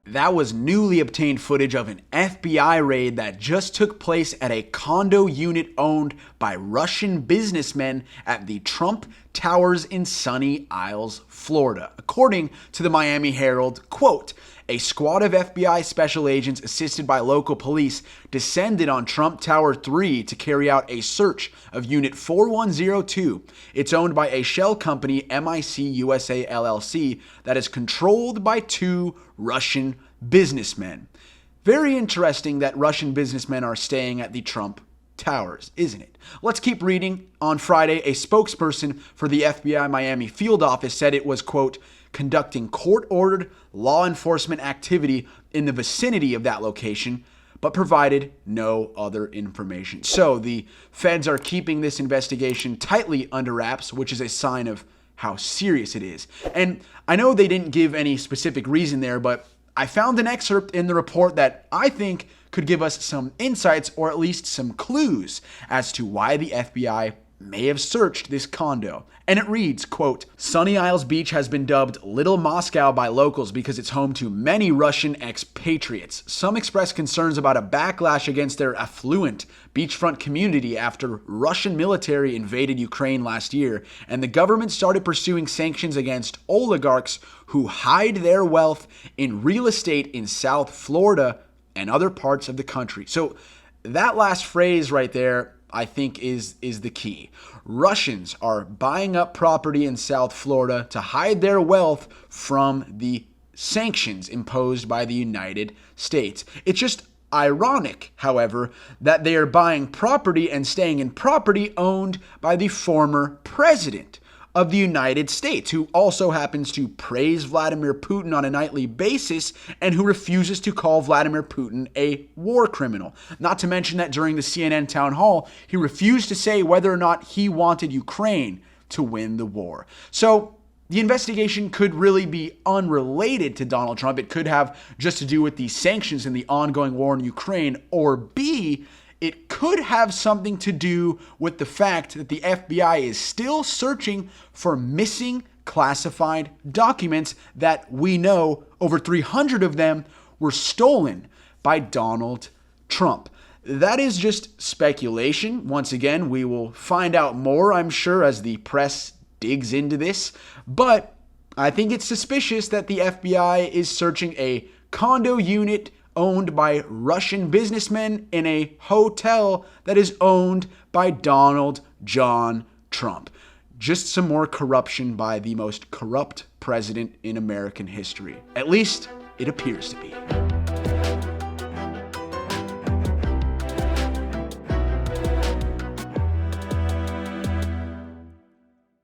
That was newly obtained footage of an FBI raid that just took place at a condo unit owned by Russian businessmen at the Trump Towers in Sunny Isles, Florida. According to the Miami Herald, quote, a squad of FBI special agents assisted by local police descended on Trump Tower 3 to carry out a search of Unit 4102. It's owned by a shell company, MIC USA LLC, that is controlled by two Russian businessmen. Very interesting that Russian businessmen are staying at the Trump Towers, isn't it? Let's keep reading. On Friday, a spokesperson for the FBI Miami field office said it was, quote, conducting court-ordered law enforcement activity in the vicinity of that location, but provided no other information. So the feds are keeping this investigation tightly under wraps, which is a sign of how serious it is. And I know they didn't give any specific reason there, but I found an excerpt in the report that I think could give us some insights or at least some clues as to why the FBI may have searched this condo. And it reads, quote, Sunny Isles Beach has been dubbed Little Moscow by locals because it's home to many Russian expatriates. Some express concerns about a backlash against their affluent beachfront community after Russian military invaded Ukraine last year, and the government started pursuing sanctions against oligarchs who hide their wealth in real estate in South Florida and other parts of the country. So that last phrase right there, I think is the key. Russians are buying up property in South Florida to hide their wealth from the sanctions imposed by the United States. It's just ironic, however, that they are buying property and staying in property owned by the former president of the United States, who also happens to praise Vladimir Putin on a nightly basis and who refuses to call Vladimir Putin a war criminal. Not to mention that during the CNN town hall, he refused to say whether or not he wanted Ukraine to win the war. So the investigation could really be unrelated to Donald Trump. It could have just to do with the sanctions and the ongoing war in Ukraine, or B, it could have something to do with the fact that the FBI is still searching for missing classified documents that we know over 300 of them were stolen by Donald Trump. That is just speculation. Once again, we will find out more, I'm sure, as the press digs into this. But I think it's suspicious that the FBI is searching a condo unit owned by Russian businessmen in a hotel that is owned by Donald John Trump. Just some more corruption by the most corrupt president in American history. At least it appears to be.